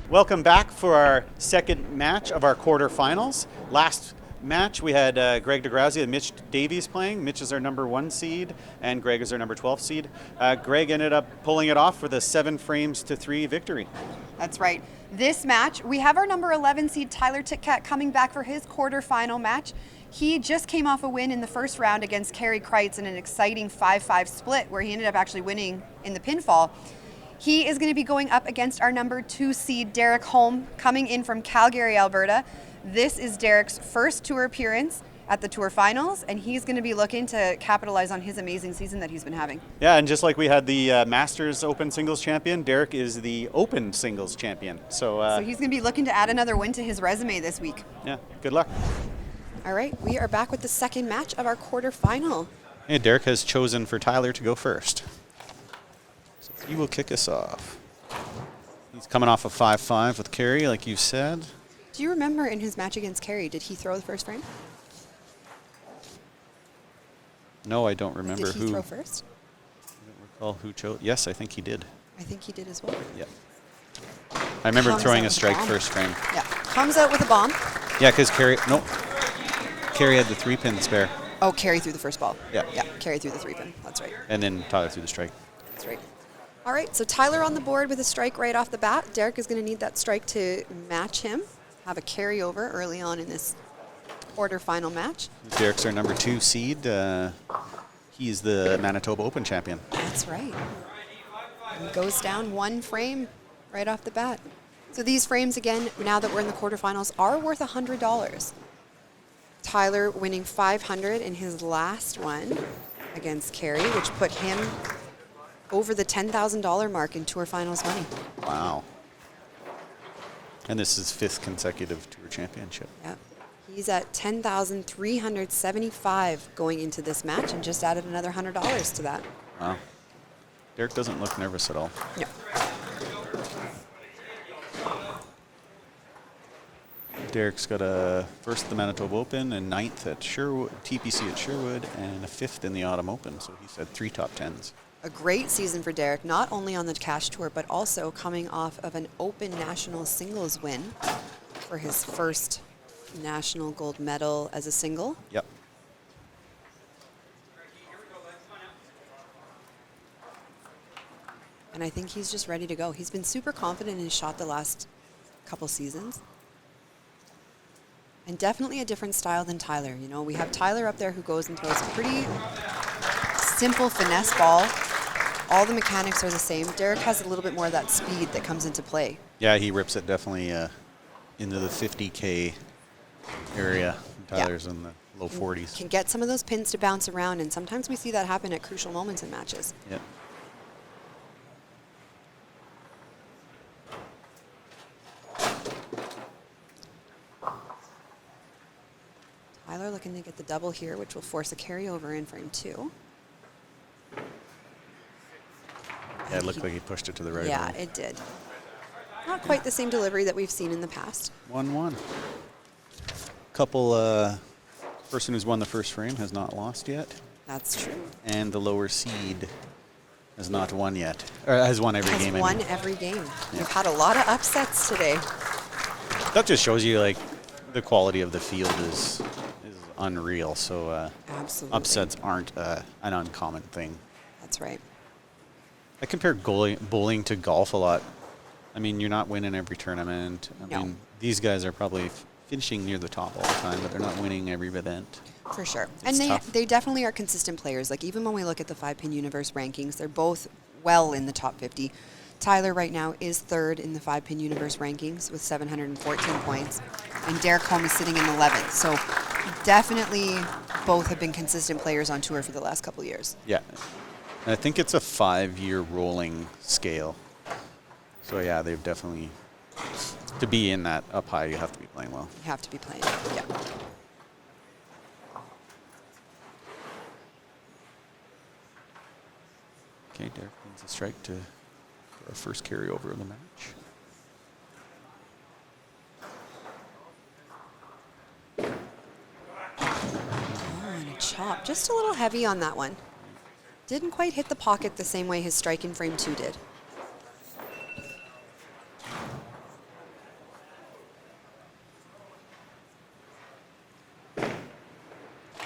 Welcome back for our second match of our quarterfinals. Last match we had Greg DeGrazia and Mitch Davies playing. Mitch is our number 1 seed and Greg is our number 12 seed. Greg ended up pulling it off for the 7-3 victory. That's right. This match, we have our number 11 seed Tyler Tytgat coming back for his quarterfinal match. He just came off a win in the first round against Kerry Kreitz in an exciting 5-5 split where he ended up actually winning in the pinfall. He is going to be going up against our number 2 seed, Derrick Holm, coming in from Calgary, Alberta. This is Derrick's first tour appearance at the tour finals, and he's going to be looking to capitalize on his amazing season that he's been having. Yeah, and just like we had the Masters Open Singles Champion, Derrick is the Open Singles Champion. So he's going to be looking to add another win to his resume this week. Yeah, good luck. All right, we are back with the second match of our quarterfinal. Hey, Derrick has chosen for Tyler to go first. He will kick us off. He's coming off a 5-5 with Kerry, like you said. Do you remember in his match against Kerry, did he throw the first frame? No, I don't remember who. Did he throw first? I don't recall who chose. Yes, I think he did. I think he did as well. Yeah. I remember throwing a strike first frame. Yeah, comes out with a bomb. Yeah, because Kerry had the 3-pin spare. Oh, Kerry threw the first ball. Yeah. Yeah, Kerry threw the 3-pin. That's right. And then Tyler threw the strike. That's right. All right, so Tyler on the board with a strike right off the bat. Derrick is going to need that strike to match him, have a carryover early on in this quarterfinal match. Derrick's our number 2 seed. He's the Manitoba Open champion. That's right. And goes down 1 frame right off the bat. So these frames, again, now that we're in the quarterfinals, are worth $100. Tyler winning $500 in his last one against Kerry, which put him over the $10,000 mark in Tour Finals money. Wow. And this is 5th consecutive Tour Championship. Yep. He's at $10,375 going into this match and just added another $100 to that. Wow. Derrick doesn't look nervous at all. No. Derrick's got a 1st at the Manitoba Open and 9th at Sherwood, TPC at Sherwood, and a 5th in the Autumn Open. So he's had 3 top 10s. A great season for Derrick, not only on the Cash Tour, but also coming off of an Open National Singles win for his first national gold medal as a single. Yep. And I think he's just ready to go. He's been super confident in his shot the last couple seasons. And definitely a different style than Tyler. You know, we have Tyler up there who goes and throws a pretty simple finesse ball. All the mechanics are the same. Derrick has a little bit more of that speed that comes into play. Yeah, he rips it definitely into the 50K area. Tyler's in the low 40s. Can get some of those pins to bounce around, and sometimes we see that happen at crucial moments in matches. Yep. Tyler looking to get the double here, which will force a carryover in frame 2. Yeah, it looked like he pushed it to the right. Yeah, it did. Not quite the same delivery that we've seen in the past. 1-1. Couple, person who's won the first frame has not lost yet. That's true. And the lower seed has not won yet. Or has won every game. Has won every game. Yeah. We've had a lot of upsets today. That just shows you, like, the quality of the field is unreal. So absolutely, upsets aren't an uncommon thing. That's right. I compare bowling to golf a lot. I mean, you're not winning every tournament. I mean, these guys are probably finishing near the top all the time, but they're not winning every event. For sure. It's and tough. they definitely are consistent players. Like, even when we look at the 5-pin universe rankings, they're both well in the top 50. Tyler right now is 3rd in the 5-pin universe rankings with 714 points. And Derrick Holm is sitting in 11th. So definitely both have been consistent players on tour for the last couple of years. Yeah. And I think it's a 5-year rolling scale. So yeah, they've definitely, to be in that up high, you have to be playing well. You have to be playing, yeah. Okay, Derrick wins the strike to our first carryover of the match. chop. Just a little heavy on that one. Didn't quite hit the pocket the same way his strike in frame 2 did.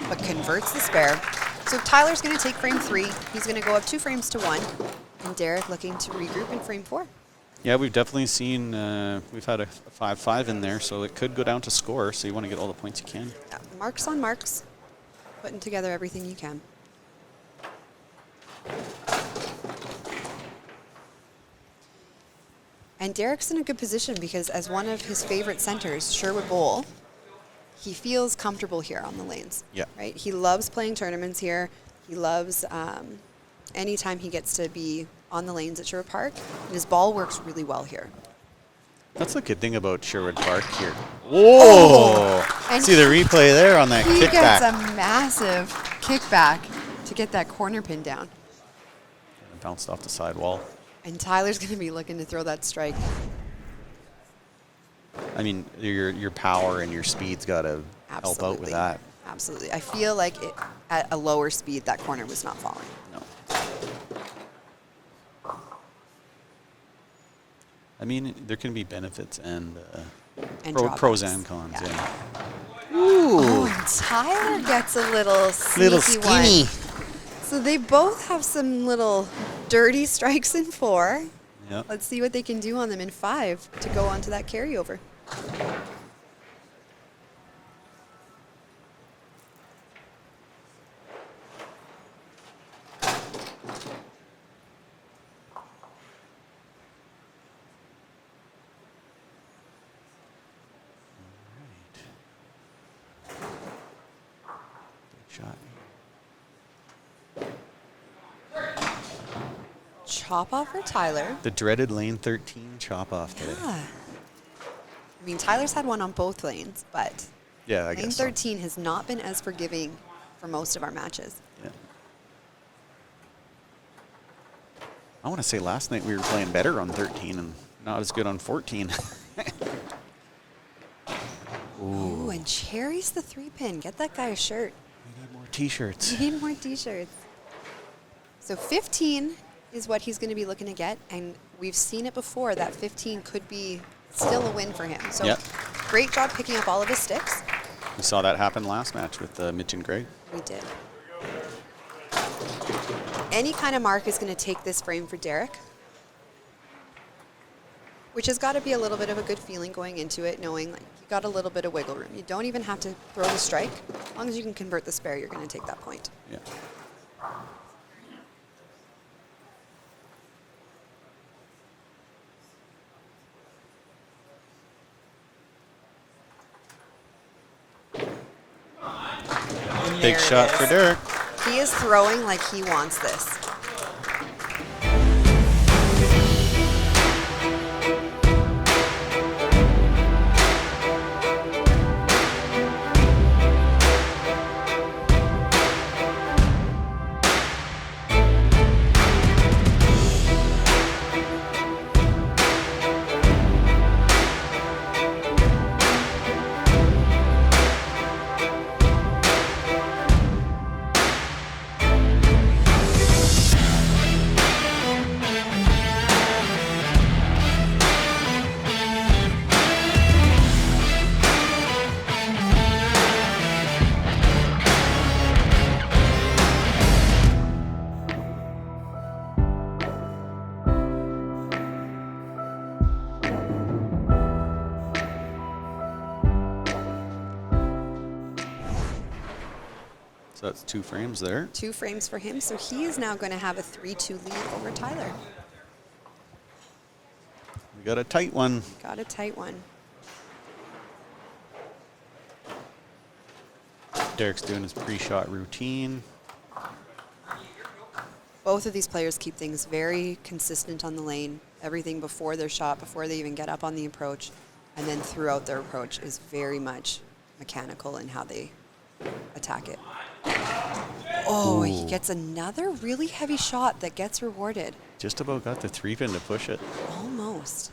But converts the spare. So Tyler's going to take frame 3. He's going to go up 2 frames to 1. And Derrick looking to regroup in frame 4. Yeah, we've definitely seen, we've had a 5-5 in there, so it could go down to score, so you want to get all the points you can. Yeah, marks on marks. Putting together everything you can. And Derrick's in a good position because as one of his favorite centers, Sherwood Bowl, he feels comfortable here on the lanes. Yeah. Right? He loves playing tournaments here. He loves anytime he gets to be on the lanes at Sherwood Park. And his ball works really well here. That's the good thing about Sherwood Park here. Whoa! And See the replay there on that he kickback. gets a massive kickback to get that corner pin down. Bounced off the side wall. And Tyler's going to be looking to throw that strike. I mean, your power and your speed's got to help out with that. Absolutely. I feel like at a lower speed, that corner was not falling. No. I mean, there can be benefits and, pros and cons. Yeah. Ooh. Oh, and Tyler gets a little skinny one. So they both have some little dirty strikes in 4. Yep. Let's see what they can do on them in 5 to go on to that carryover. Shot. Chop off for Tyler. The dreaded lane 13 chop off today. Yeah. I mean, Tyler's had one on both lanes, but Yeah, I lane guess so. 13 has not been as forgiving for most of our matches. Yeah. I want to say last night we were playing better on 13 and not as good on 14. Ooh, and Cherry's the 3-pin. Get that guy a shirt. We need more t-shirts. We need more t-shirts. So 15 is what he's going to be looking to get, and we've seen it before that 15 could be still a win for him. So Yep. Great job picking up all of his sticks. We saw that happen last match with Mitch and Greg. We did. Any kind of mark is going to take this frame for Derrick, which has got to be a little bit of a good feeling going into it, knowing like you got a little bit of wiggle room. You don't even have to throw the strike. As long as you can convert the spare, you're going to take that point. Yeah. Big shot for Derrick. He is throwing like he wants this. So that's 2 frames there. 2 frames for him, so he is now going to have a 3-2 lead over Tyler. We got a tight one. Got a tight one. Derrick's doing his pre-shot routine. Both of these players keep things very consistent on the lane. Everything before their shot, before they even get up on the approach, and then throughout their approach is very much mechanical in how they attack it. Oh, he gets another really heavy shot that gets rewarded. Just about got the 3-pin to push it. Almost.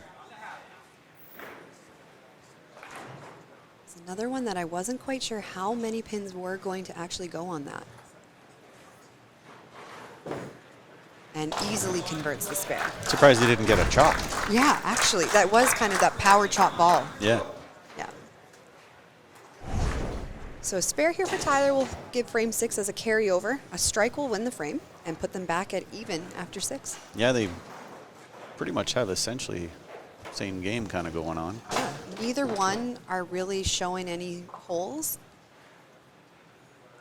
So Another one that I wasn't quite sure how many pins were going to actually go on that. And easily converts the spare. Surprised he didn't get a chop. Yeah, actually, that was kind of that power chop ball. Yeah. Yeah. So a spare here for Tyler will give frame 6 as a carryover. A strike will win the frame and put them back at even after 6. Yeah, they pretty much have essentially same game kind of going on. Yeah. Neither one are really showing any holes.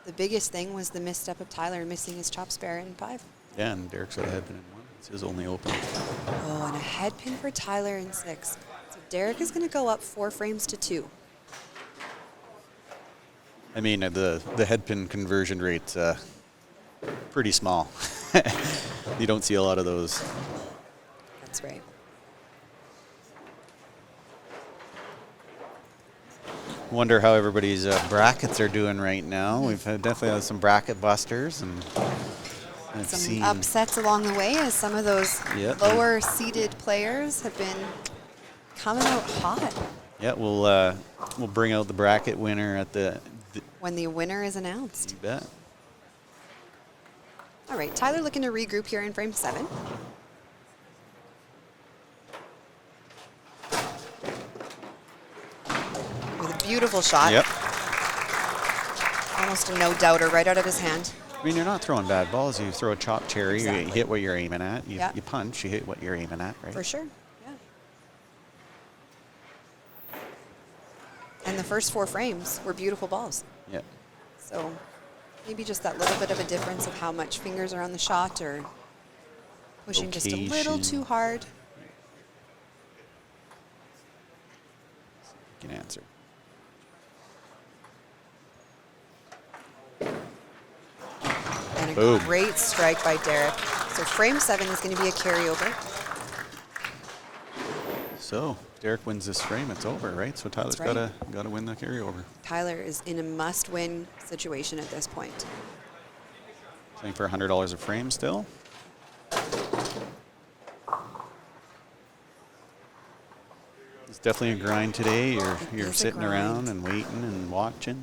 The biggest thing was the misstep of Tyler missing his chop spare in 5. Yeah, and Derrick's got a head pin in 1. It's his only open. Oh, and a head pin for Tyler in 6. So Derrick is going to go up 4 frames to 2. I mean, the head pin conversion rate's pretty small. You don't see a lot of those. That's right. Wonder how everybody's brackets are doing right now. We've definitely had some bracket busters, and I've Some seen upsets along the way as some of those lower seeded players have been coming out hot. Yeah, we'll bring out the bracket winner at the When the winner is announced. you bet. All right, Tyler looking to regroup here in frame 7. With a beautiful shot. Yep. Almost a no-doubter right out of his hand. I mean, you're not throwing bad balls. You throw a chopped cherry, Exactly. you hit what you're aiming at. You, Yep. you punch, you hit what you're aiming at, right? For sure, yeah. And the first 4 frames were beautiful balls. Yeah. So maybe just that little bit of a difference of how much fingers are on the shot or pushing just a little Location. too hard. You can answer. And a Boom. great strike by Derrick. So frame 7 is going to be a carryover. So Derrick wins this frame, it's over, right? So Tyler's That's right. gotta win the carryover. Tyler is in a must-win situation at this point. Playing for $100 a frame still. It's definitely a grind today. You're is a sitting grind. around and waiting and watching.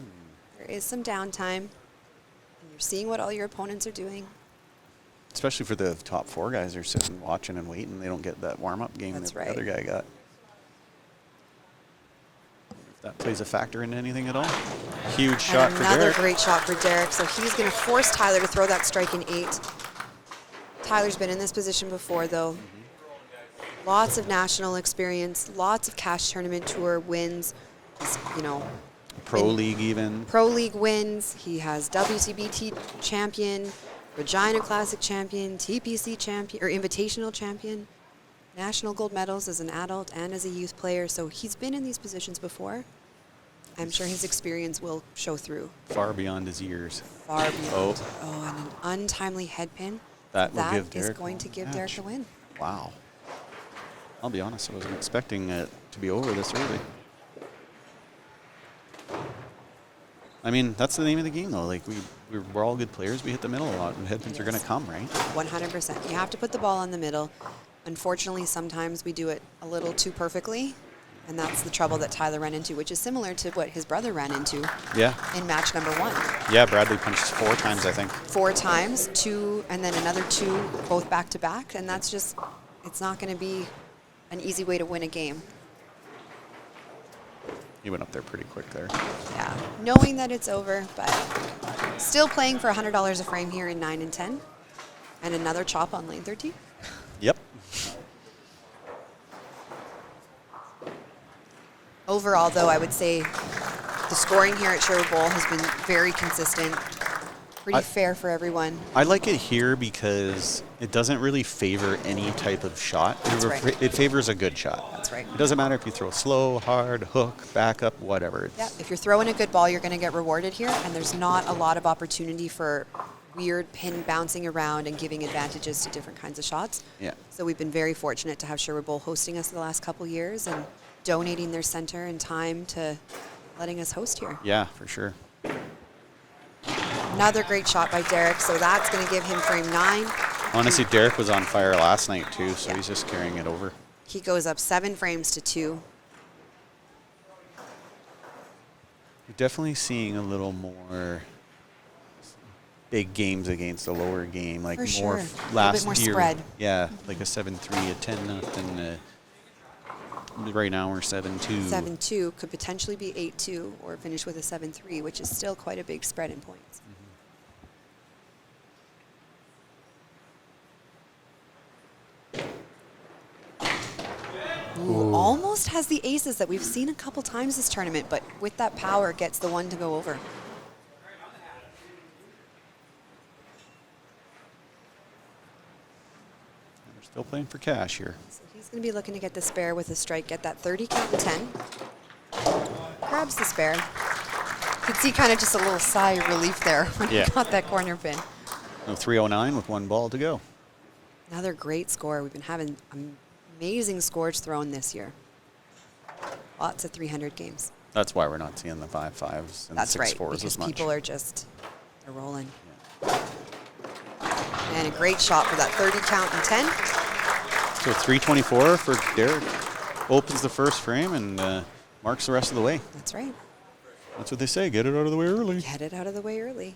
There is some downtime. And you're seeing what all your opponents are doing. Especially for the top 4 guys, they're sitting watching and waiting. They don't get that warm-up game That's that right. the other guy got. If that plays a factor in anything at all. Huge shot And for another Derrick. great shot for Derrick. So he's going to force Tyler to throw that strike in 8. Tyler's been in this position before, though. Lots of national experience, lots of cash tournament tour wins. He's, Pro been- League even. Pro League wins. He has WCBT champion, Regina Classic champion, TPC champion, or Invitational champion, national gold medals as an adult and as a youth player. So he's been in these positions before. I'm sure his experience will show through. Far beyond his years. Far beyond. Oh. And an untimely head pin. That will give is Derrick going to give Derrick the win. Wow. I'll be honest, I wasn't expecting it to be over this early. I mean, that's the name of the game, though. Like, we're all good players. We hit the middle a lot, and head pins are going to come, right? 100%. You have to put the ball in the middle. Unfortunately, sometimes we do it a little too perfectly, and that's the trouble that Tyler ran into, which is similar to what his brother ran into Yeah. in match number 1. Yeah, Bradley punched 4 times, I think. 4 times, 2, and then another 2, both back to back, and that's just, it's not going to be an easy way to win a game. He went up there pretty quick there. Yeah, knowing that it's over, but still playing for $100 a frame here in 9 and 10, and another chop on lane 13. Yep. Overall, though, I would say the scoring here at Sherwood Bowl has been very consistent, pretty fair for everyone. I like it here because it doesn't really favor any type of shot. That's right. It favors a good shot. That's right. It doesn't matter if you throw slow, hard, hook, back up, whatever. Yeah, if you're throwing a good ball, you're going to get rewarded here, and there's not a lot of opportunity for weird pin bouncing around and giving advantages to different kinds of shots. Yeah. So we've been very fortunate to have Sherwood Bowl hosting us the last couple years and donating their center and time to letting us host here. Yeah, for sure. Another great shot by Derrick, so that's going to give him frame 9. Honestly, Derrick was on fire last night, too, so Yeah. he's just carrying it over. He goes up 7 frames to 2. definitely seeing a little more big games against the lower game, like For more sure. last a little bit more year. spread. Yeah, like a 7-3, a 10-0. Right now we're 7-2. 7-2 could potentially be 8-2 or finish with a 7-3, which is still quite a big spread in points. Ooh, almost has the aces that we've seen a couple times this tournament, but with that power gets the one to go over. We're still playing for cash here. So he's going to be looking to get the spare with a strike, get that 30 count and 10. Grabs the spare. You could see kind of just a little sigh of relief there when he got that corner pin. 309 with one ball to go. Another great score. We've been having amazing scores thrown this year. Lots of 300 games. That's why we're not seeing the 5-5s and That's 6-4s right, as because much. people are just, they're rolling. And a great shot for that 30 count and 10. So 324 for Derrick. Opens the first frame and marks the rest of the way. That's right. That's what they say, get it out of the way early. Get it out of the way early.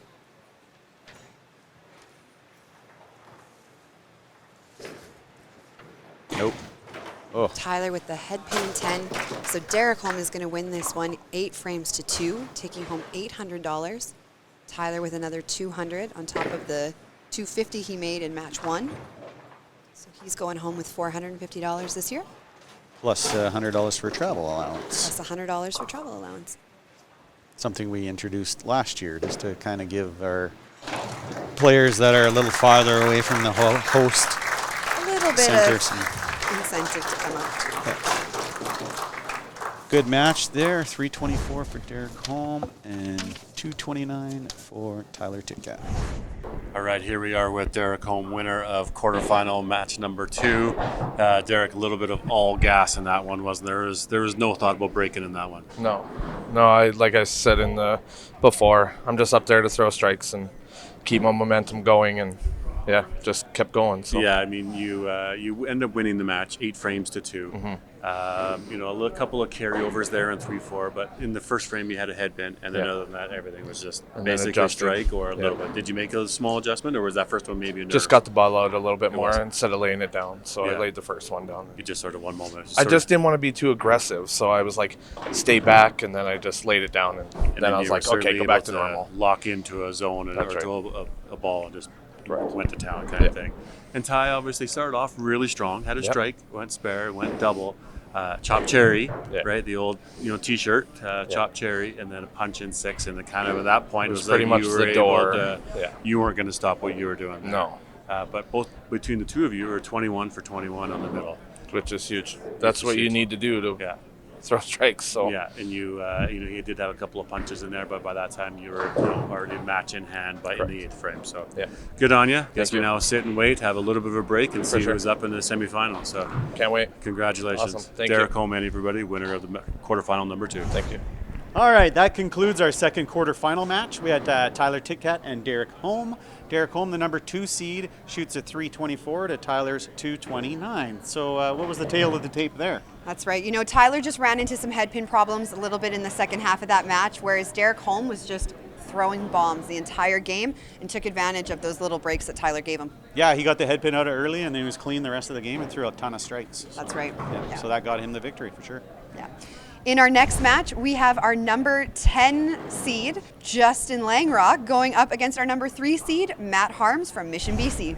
Nope. Oh. Tyler with the head pin 10. So Derrick Holm is going to win this one 8 frames to 2, taking home $800. Tyler with another 200 on top of the 250 he made in match 1. So he's going home with $450 this year. Plus $100 for travel allowance. Plus $100 for travel allowance. Something we introduced last year just to kind of give our players that are a little farther away from the host A little bit center of some incentive to come up. good match there. 324 for Derrick Holm and 229 for Tyler Tytgat. All right, here we are with Derrick Holm, winner of quarterfinal match number 2. Derrick, a little bit of all gas in that one, wasn't there? There was no thought about breaking in that one. No. Like I said in the before, I'm just up there to throw strikes and keep my momentum going, and just kept going. So. Yeah, I mean, you end up winning the match 8 frames to 2. Mm-hmm. A couple of carryovers there in 3-4, but in the first frame you had a head bent, and then other than that, everything was just basically a strike or a little bit. Did you make a small adjustment, or was that first one maybe a nerve? Just got the ball out a little bit more instead of laying it down. So I laid the first one down. You just sort of one moment. I just didn't want to be too aggressive, so I was like, stay back, and then I just laid it down, and then I was like, okay, go back to normal. Lock into a zone and or to a ball and just went to town kind of thing. And Ty obviously started off really strong, had a strike, went spare, went double. Chop cherry, right? The old, T-shirt, chop cherry, and then a punch in 6, and kind of at that point it was pretty like much you were the door. You weren't going to stop what you were doing there. No. But both between the two of you were 21 for 21 on the middle, which is huge. That's what you need to do to throw strikes. So and you did have a couple of punches in there, but by that time you were already a match in hand in the 8th frame. So good on you. Guess we now sit and wait, have a little bit of a break, and see who's up in the semifinal. So can't wait. Congratulations, awesome. Thank Derrick you. Holm, everybody, winner of the quarterfinal number 2. Thank you. All right, that concludes our second quarterfinal match. We had Tyler Tytgat and Derrick Holm. Derrick Holm, the number 2 seed, shoots a 324 to Tyler's 229. So what was the tale of the tape there? That's right. Tyler just ran into some head pin problems a little bit in the second half of that match, whereas Derrick Holm was just throwing bombs the entire game and took advantage of those little breaks that Tyler gave him. Yeah, he got the head pin out early, and then he was clean the rest of the game and threw a ton of strikes. That's right. So that got him the victory for sure. Yeah. In our next match, we have our number 10 seed, Justin Langrock, going up against our number 3 seed, Matt Harms from Mission, BC.